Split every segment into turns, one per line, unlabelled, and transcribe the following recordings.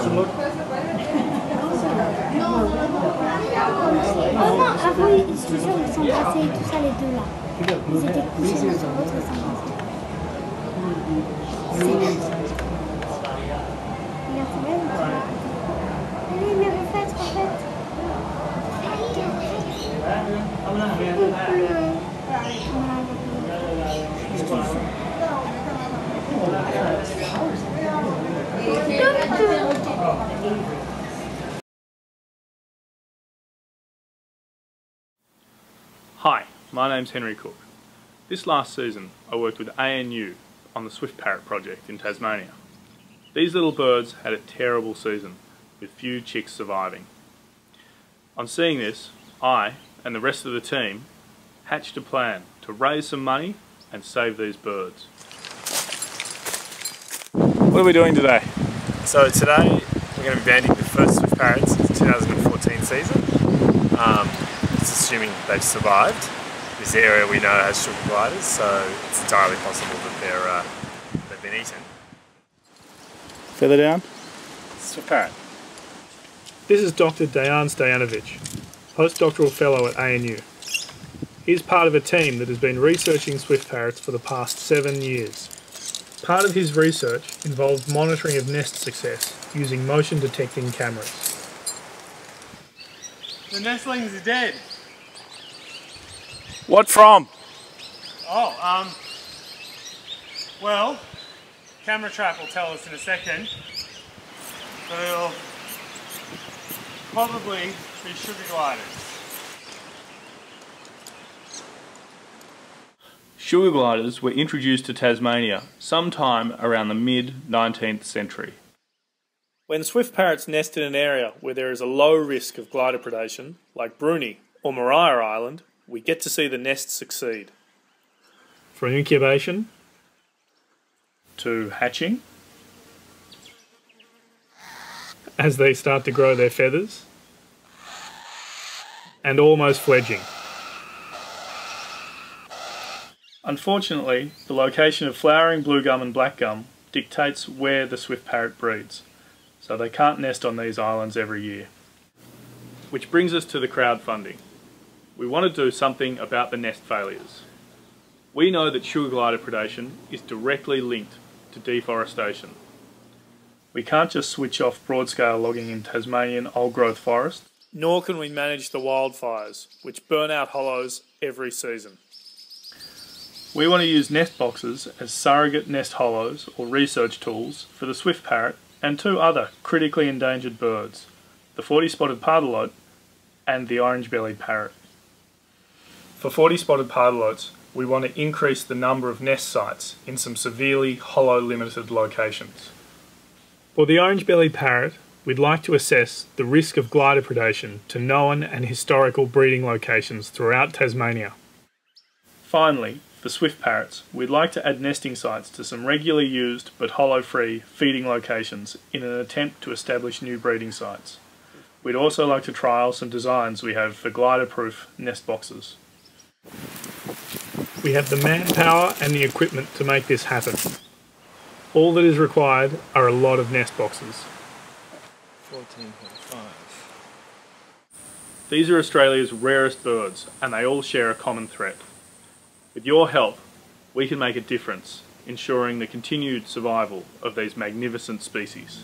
Oh non, avant, je te jure, ils s'embrassaient et tout ça, les deux là. Ils étaient couchés l'un sur l'autre et s'embrassaient. Regarde, c'est belle, tu vois. Allez, mais refaites, refaites.
Hi, my name's Henry Cook. This last season I worked with ANU on the Swift Parrot project in Tasmania. These little birds had a terrible season, with few chicks surviving. On seeing this, I and the rest of the team hatched a plan to raise some money and save these birds. What are we doing today?
So today we're going to be banding the first Swift Parrots of the 2014 season. It's assuming they've survived. This area we know has sugar gliders, so it's entirely possible that they've been eaten.
Feather down.
Swift Parrot.
This is Dr. Dejan Stojanovic, postdoctoral fellow at ANU. He's part of a team that has been researching swift parrots for the past 7 years. Part of his research involved monitoring of nest success using motion detecting cameras.
The nestlings are dead.
What from?
Oh, well, camera trap will tell us in a second, but it'll probably be sugar gliders.
Sugar gliders were introduced to Tasmania sometime around the mid-19th century. When swift parrots nest in an area where there is a low risk of glider predation, like Bruni or Maria Island, we get to see the nest succeed. From incubation to hatching, as they start to grow their feathers, and almost fledging. Unfortunately, the location of flowering blue gum and black gum dictates where the swift parrot breeds, so they can't nest on these islands every year. Which brings us to the crowdfunding. We want to do something about the nest failures. We know that sugar glider predation is directly linked to deforestation. We can't just switch off broad-scale logging in Tasmanian old-growth forest, nor can we manage the wildfires, which burn out hollows every season. We want to use nest boxes as surrogate nest hollows or research tools for the swift parrot and 2 other critically endangered birds, the 40-spotted pardalote and the orange-bellied parrot. For 40-spotted pardalotes, we want to increase the number of nest sites in some severely hollow-limited locations. For the orange-bellied parrot, we'd like to assess the risk of glider predation to known and historical breeding locations throughout Tasmania. Finally, for swift parrots, we'd like to add nesting sites to some regularly used but hollow-free feeding locations in an attempt to establish new breeding sites. We'd also like to trial some designs we have for glider-proof nest boxes. We have the manpower and the equipment to make this happen. All that is required are a lot of nest boxes.
14.5.
These are Australia's rarest birds, and they all share a common threat. With your help, we can make a difference, ensuring the continued survival of these magnificent species.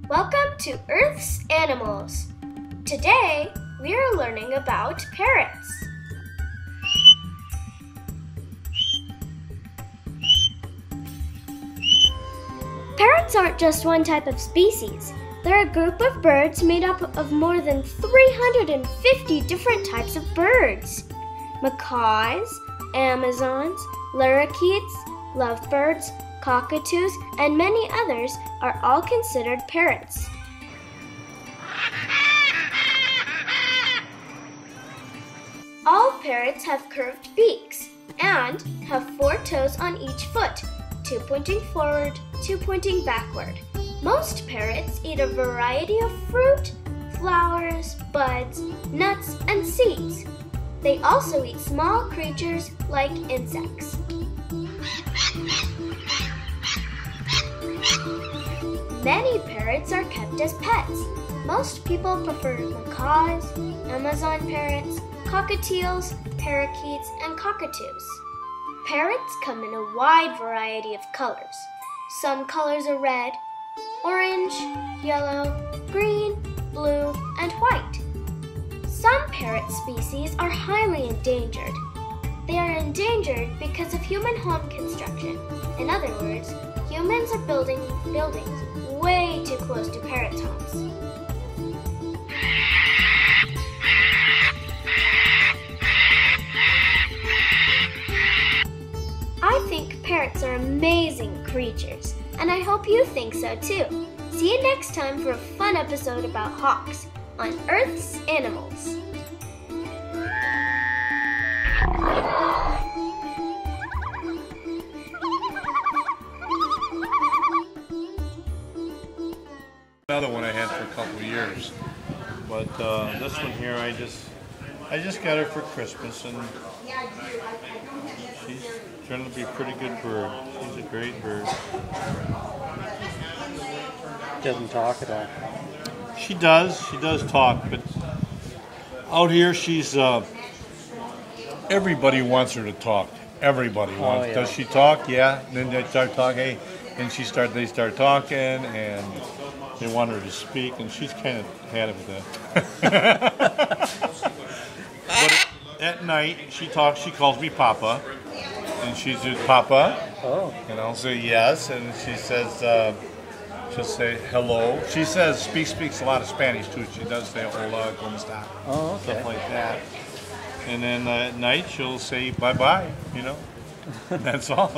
Welcome to Earth's Animals. Today, we are learning about parrots. Parrots aren't just one type of species. They're a group of birds made up of more than 350 different types of birds. Macaws, Amazons, lorikeets, lovebirds, cockatoos, and many others are all considered parrots. All parrots have curved beaks and have 4 toes on each foot, 2 pointing forward, 2 pointing backward. Most parrots eat a variety of fruit, flowers, buds, nuts, and seeds. They also eat small creatures like insects. Many parrots are kept as pets. Most people prefer macaws, Amazon parrots, cockatiels, parakeets, and cockatoos. Parrots come in a wide variety of colors. Some colors are red, orange, yellow, green, blue, and white. Some parrot species are highly endangered. They are endangered because of human home construction. In other words, humans are building buildings way too close to parrots' homes. I think parrots are amazing creatures, and I hope you think so too. See you next time for a fun episode about hawks on Earth's Animals.
Another one I had for a couple of years, but this one here I just got her for Christmas, and she's trying to be a pretty good bird. She's a great bird.
Doesn't talk at all.
She does talk, but out here she's everybody wants her to talk. Everybody wants.
Yeah.
Does she talk? Yeah. And then they start talking, and they start talking, and they want her to speak, and she's kind of had it with that. But at night she talks. She calls me Papa, and she says Papa, and I'll say yes, and she says. She'll say hello. She speaks a lot of Spanish too. She does say hola, como está, stuff like that. And then at night she'll say bye bye. That's all.